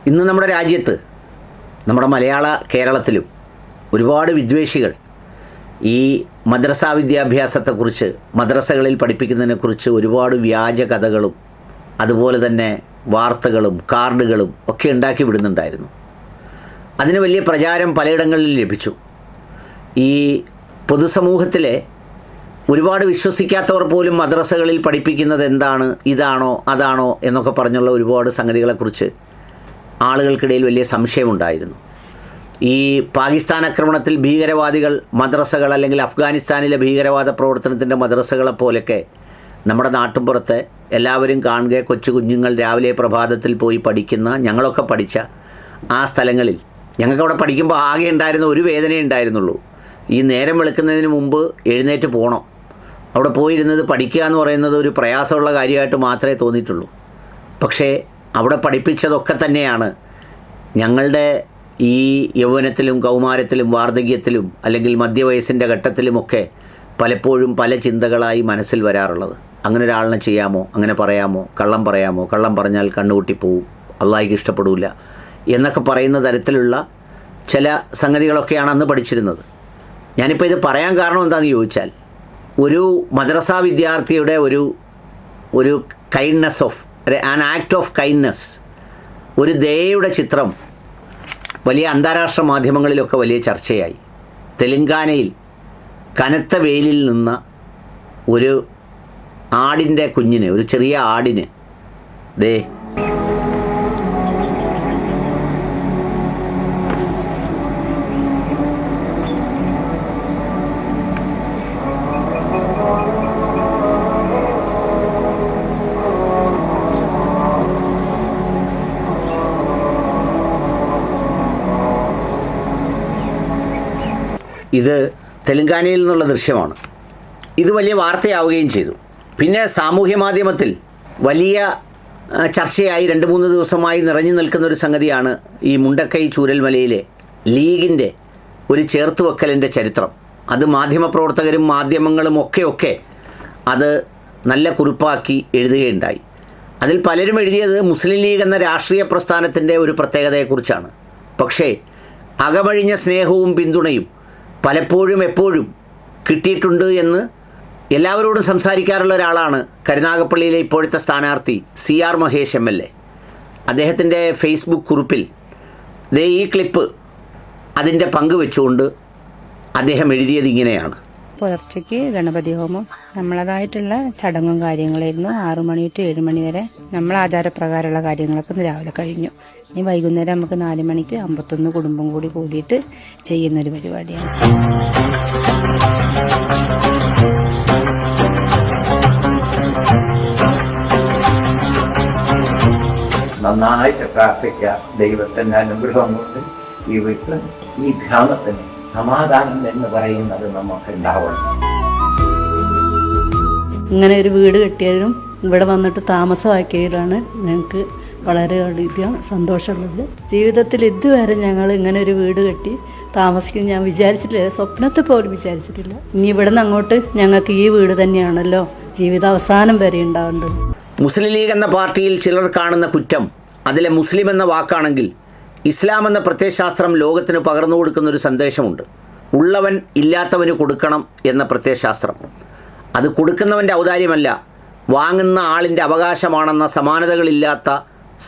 ഇന്ന് നമ്മുടെ രാജ്യത്ത്, നമ്മുടെ മലയാള കേരളത്തിലും ഒരുപാട് വിദ്വേഷികൾ ഈ മദ്രസാ വിദ്യാഭ്യാസത്തെക്കുറിച്ച്, മദ്രസകളിൽ പഠിപ്പിക്കുന്നതിനെക്കുറിച്ച് ഒരുപാട് വ്യാജ കഥകളും അതുപോലെ തന്നെ വാർത്തകളും കാർഡുകളും ഒക്കെ ഉണ്ടാക്കി വിടുന്നുണ്ടായിരുന്നു. അതിന് വലിയ പ്രചാരം പലയിടങ്ങളിൽ ലഭിച്ചു. ഈ പൊതുസമൂഹത്തിലെ ഒരുപാട് വിശ്വസിക്കാത്തവർ പോലും മദ്രസകളിൽ പഠിപ്പിക്കുന്നത് എന്താണ്, ഇതാണോ അതാണോ എന്നൊക്കെ പറഞ്ഞുള്ള ഒരുപാട് സംഗതികളെക്കുറിച്ച് ആളുകൾക്കിടയിൽ വലിയ സംശയമുണ്ടായിരുന്നു. ഈ പാകിസ്ഥാൻ ആക്രമണത്തിൽ ഭീകരവാദികൾ മദ്രസകൾ, അല്ലെങ്കിൽ അഫ്ഗാനിസ്ഥാനിലെ ഭീകരവാദ പ്രവർത്തനത്തിൻ്റെ മദ്രസകളെപ്പോലൊക്കെ നമ്മുടെ നാട്ടിൻപുറത്തെ എല്ലാവരും കാണുക, കൊച്ചു കുഞ്ഞുങ്ങൾ രാവിലെ പ്രഭാതത്തിൽ പോയി പഠിക്കുന്ന, ഞങ്ങളൊക്കെ പഠിച്ച ആ സ്ഥലങ്ങളിൽ ഞങ്ങൾക്കവിടെ പഠിക്കുമ്പോൾ ആകെ ഉണ്ടായിരുന്ന ഒരു വേദനയേ ഉണ്ടായിരുന്നുള്ളൂ. ഈ നേരം വെളുക്കുന്നതിന് മുമ്പ് എഴുന്നേറ്റ് പോകണം. അവിടെ പോയിരുന്നത് പഠിക്കുക എന്ന് പറയുന്നത് ഒരു പ്രയാസമുള്ള കാര്യമായിട്ട് മാത്രമേ തോന്നിയിട്ടുള്ളൂ. പക്ഷേ അവിടെ പഠിപ്പിച്ചതൊക്കെ തന്നെയാണ് ഞങ്ങളുടെ ഈ യൗവനത്തിലും കൗമാരത്തിലും വാർദ്ധക്യത്തിലും അല്ലെങ്കിൽ മധ്യവയസ്സിൻ്റെ ഘട്ടത്തിലുമൊക്കെ പലപ്പോഴും പല ചിന്തകളായി മനസ്സിൽ വരാറുള്ളത്. അങ്ങനെ ഒരാളിനെ ചെയ്യാമോ, അങ്ങനെ പറയാമോ, കള്ളം പറയാമോ, കള്ളം പറഞ്ഞാൽ കണ്ണുകൂട്ടിപ്പോവും, അള്ളാഹിക്ക് ഇഷ്ടപ്പെടില്ല എന്നൊക്കെ പറയുന്ന തരത്തിലുള്ള ചില സംഗതികളൊക്കെയാണ് അന്ന് പഠിച്ചിരുന്നത്. ഞാനിപ്പോൾ ഇത് പറയാൻ കാരണം എന്താണെന്ന് ചോദിച്ചാൽ, ഒരു മദ്രസാ വിദ്യാർത്ഥിയുടെ ഒരു kindness of an act of kindness, ഒരു ദയയുടെ ചിത്രം വലിയ അന്താരാഷ്ട്ര മാധ്യമങ്ങളിലൊക്കെ വലിയ ചർച്ചയായി. തെലങ്കാനയിൽ കനത്ത വെയിലിൽ നിന്ന ഒരു ആടിൻ്റെ കുഞ്ഞിന്, ഒരു ചെറിയ ആടിന് ദേ ഇത് തെലങ്കാനയിൽ നിന്നുള്ള ദൃശ്യമാണ്. ഇത് വലിയ വാർത്തയാവുകയും ചെയ്തു. പിന്നെ സാമൂഹ്യ മാധ്യമത്തിൽ വലിയ ചർച്ചയായി 2-3 ദിവസമായി നിറഞ്ഞു നിൽക്കുന്ന ഒരു സംഗതിയാണ് ഈ മുണ്ടക്കൈ ചൂരൽമലയിലെ ലീഗിൻ്റെ ഒരു ചേർത്തുവെക്കലിൻ്റെ ചരിത്രം. അത് മാധ്യമപ്രവർത്തകരും മാധ്യമങ്ങളും ഒക്കെ അത് നല്ല കുറിപ്പാക്കി എഴുതുകയുണ്ടായി. അതിൽ പലരും എഴുതിയത് മുസ്ലിം ലീഗ് എന്ന രാഷ്ട്രീയ പ്രസ്ഥാനത്തിൻ്റെ ഒരു പ്രത്യേകതയെക്കുറിച്ചാണ്. പക്ഷേ അകമഴിഞ്ഞ സ്നേഹവും പിന്തുണയും പലപ്പോഴും എപ്പോഴും കിട്ടിയിട്ടുണ്ട് എന്ന് എല്ലാവരോടും സംസാരിക്കാറുള്ള ഒരാളാണ് കരുനാഗപ്പള്ളിയിലെ ഇപ്പോഴത്തെ സ്ഥാനാർത്ഥി CR മഹേഷ് MLA. അദ്ദേഹത്തിൻ്റെ ഫേസ്ബുക്ക് കുറിപ്പിൽ ഈ ക്ലിപ്പ് അതിൻ്റെ പങ്ക് വെച്ചുകൊണ്ട് അദ്ദേഹം എഴുതിയത് ഇങ്ങനെയാണ്. പുലർച്ചയ്ക്ക് ഗണപതി ഹോമം നമ്മളതായിട്ടുള്ള ചടങ്ങും കാര്യങ്ങളായിരുന്നു. 6 മണി ടു 7 മണി വരെ നമ്മൾ ആചാരപ്രകാരമുള്ള കാര്യങ്ങളൊക്കെ ഇന്ന് രാവിലെ കഴിഞ്ഞു. ഇനി വൈകുന്നേരം നമുക്ക് 4 മണിക്ക് 51 കുടുംബം കൂടിയിട്ട് ചെയ്യുന്നൊരു പരിപാടിയാണ്. നന്നായിട്ട് പ്രാർത്ഥിക്കുക. ദൈവത്തിൻ്റെ അനുഗ്രഹം കൊണ്ട് ഈ വീട്ടിൽ, ഈ ഗ്രാമത്തിന് സമാധാനം എന്ന് പറയുന്നത് നമുക്ക് ഉണ്ടാവണം. ഇങ്ങനെ ഒരു വീട് കെട്ടിയതിനും ഇവിടെ വന്നിട്ട് താമസമാക്കിയതിലാണ് ഞങ്ങൾക്ക് വളരെയധികം സന്തോഷമുള്ളത്. ജീവിതത്തിൽ ഇതുവരെ ഞങ്ങൾ ഇങ്ങനെ ഒരു വീട് കെട്ടി താമസിക്കുന്നത് ഞാൻ വിചാരിച്ചിട്ടില്ല, സ്വപ്നത്തെ പോലും വിചാരിച്ചിട്ടില്ല. ഇനി ഇവിടെ നിന്ന് അങ്ങോട്ട് ഞങ്ങൾക്ക് ഈ വീട് തന്നെയാണല്ലോ ജീവിതാവസാനം വരെ ഉണ്ടാവേണ്ടത്. മുസ്ലിം ലീഗ് എന്ന പാർട്ടിയിൽ ചിലർ കാണുന്ന കുറ്റം അതിലെ മുസ്ലിം എന്ന വാക്കാണെങ്കിൽ, ഇസ്ലാം എന്ന പ്രത്യയശാസ്ത്രം ലോകത്തിന് പകർന്നു കൊടുക്കുന്നൊരു സന്ദേശമുണ്ട്. ഉള്ളവൻ ഇല്ലാത്തവന് കൊടുക്കണം എന്ന പ്രത്യയശാസ്ത്രം. അത് കൊടുക്കുന്നവൻ്റെ ഔദാര്യമല്ല, വാങ്ങുന്ന ആളിൻ്റെ അവകാശമാണെന്ന സമാനതകളില്ലാത്ത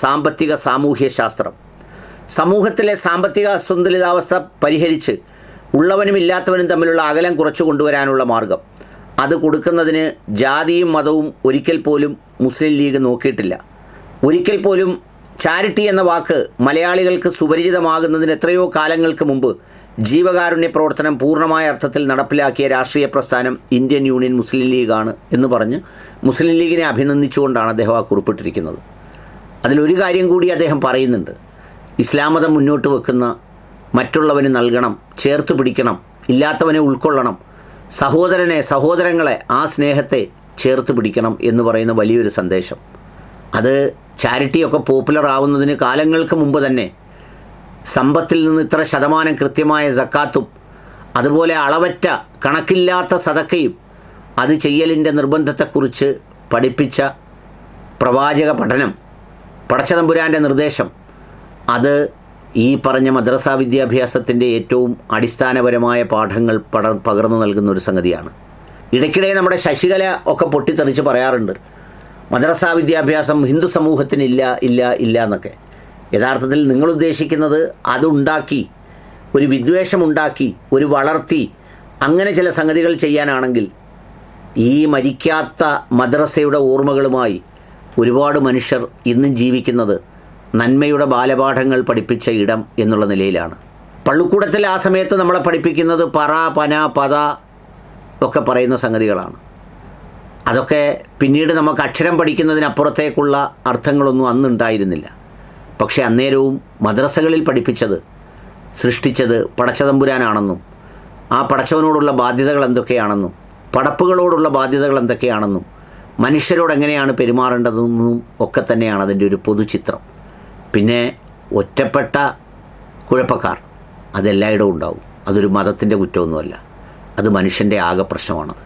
സാമ്പത്തിക സാമൂഹ്യ ശാസ്ത്രം. സമൂഹത്തിലെ സാമ്പത്തിക അസന്തുലിതാവസ്ഥ പരിഹരിച്ച് ഉള്ളവനും ഇല്ലാത്തവനും തമ്മിലുള്ള അകലം കുറച്ചു കൊണ്ടുവരാനുള്ള മാർഗം. അത് കൊടുക്കുന്നതിന് ജാതിയും മതവും ഒരിക്കൽ പോലും മുസ്ലിം ലീഗ് നോക്കിയിട്ടില്ല. ഒരിക്കൽ പോലും ചാരിറ്റി എന്ന വാക്ക് മലയാളികൾക്ക് സുപരിചിതമാകുന്നതിന് എത്രയോ കാലങ്ങൾക്ക് മുമ്പ് ജീവകാരുണ്യ പ്രവർത്തനം പൂർണ്ണമായ അർത്ഥത്തിൽ നടപ്പിലാക്കിയ രാഷ്ട്രീയ പ്രസ്ഥാനം ഇന്ത്യൻ യൂണിയൻ മുസ്ലിം ലീഗാണ് എന്ന് പറഞ്ഞ് മുസ്ലിം ലീഗിനെ അഭിനന്ദിച്ചുകൊണ്ടാണ് അദ്ദേഹം ആ കുറിപ്പിട്ടിരിക്കുന്നത്. അതിലൊരു കാര്യം കൂടി അദ്ദേഹം പറയുന്നുണ്ട്. ഇസ്ലാം മതം മുന്നോട്ട് വെക്കുന്ന മറ്റുള്ളവന് നൽകണം, ചേർത്ത് പിടിക്കണം, ഇല്ലാത്തവനെ ഉൾക്കൊള്ളണം, സഹോദരങ്ങളെ ആ സ്നേഹത്തെ ചേർത്ത് പിടിക്കണം എന്ന് പറയുന്ന വലിയൊരു സന്ദേശം. അത് ചാരിറ്റിയൊക്കെ പോപ്പുലർ ആവുന്നതിന് കാലങ്ങൾക്ക് മുമ്പ് തന്നെ സമ്പത്തിൽ നിന്ന് ഇത്ര ശതമാനം കൃത്യമായ സക്കാത്തും അതുപോലെ അളവറ്റ കണക്കില്ലാത്ത സദക്കയും അത് ചെയ്യലിൻ്റെ നിർബന്ധത്തെക്കുറിച്ച് പഠിപ്പിച്ച പ്രവാചക പഠനം, പടച്ചതമ്പുരാൻ്റെ നിർദ്ദേശം, അത് ഈ പറഞ്ഞ മദ്രസാ വിദ്യാഭ്യാസത്തിൻ്റെ ഏറ്റവും അടിസ്ഥാനപരമായ പാഠങ്ങൾ പകർന്നു നൽകുന്ന ഒരു സംഗതിയാണ്. ഇടയ്ക്കിടെ നമ്മുടെ ശശികല ഒക്കെ പൊട്ടിത്തെറിച്ച് പറയാറുണ്ട്, മദ്രസാ വിദ്യാഭ്യാസം ഹിന്ദു സമൂഹത്തിനില്ല ഇല്ല ഇല്ല എന്നൊക്കെ. യഥാർത്ഥത്തിൽ നിങ്ങൾ ഉദ്ദേശിക്കുന്നത് അതുണ്ടാക്കി, ഒരു വിദ്വേഷമുണ്ടാക്കി, ഒരു വളർത്തി അങ്ങനെ ചില സംഗതികൾ ചെയ്യാനാണെങ്കിൽ ഈ മരിക്കാത്ത മദ്രസയുടെ ഓർമ്മകളുമായി ഒരുപാട് മനുഷ്യർ ഇന്നും ജീവിക്കുന്നത് നന്മയുടെ ബാലപാഠങ്ങൾ പഠിപ്പിച്ച ഇടം എന്നുള്ള നിലയിലാണ്. പള്ളിക്കൂടത്തിൽ ആ സമയത്ത് നമ്മളെ പഠിപ്പിക്കുന്നത് പറ, പന, പത ഒക്കെ പറയുന്ന സംഗതികളാണ്. അതൊക്കെ പിന്നീട് നമുക്ക് അക്ഷരം പഠിക്കുന്നതിനപ്പുറത്തേക്കുള്ള അർത്ഥങ്ങളൊന്നും അന്നുണ്ടായിരുന്നില്ല. പക്ഷേ അന്നേരവും മദ്രസകളിൽ പഠിപ്പിച്ചത്, സൃഷ്ടിച്ചത് പടച്ചതമ്പുരാനാണെന്നും ആ പടച്ചവനോടുള്ള ബാധ്യതകൾ എന്തൊക്കെയാണെന്നും പടപ്പുകളോടുള്ള ബാധ്യതകൾ എന്തൊക്കെയാണെന്നും മനുഷ്യരോട് എങ്ങനെയാണ് പെരുമാറേണ്ടതെന്നും ഒക്കെ തന്നെയാണ് അതിൻ്റെ ഒരു പൊതുചിത്രം. പിന്നെ ഒറ്റപ്പെട്ട കുഴപ്പക്കാർ അതെല്ലായിടവും ഉണ്ടാവും. അതൊരു മതത്തിൻ്റെ കുറ്റമൊന്നുമല്ല, അത് മനുഷ്യൻ്റെ ആകെ പ്രശ്നമാണത്.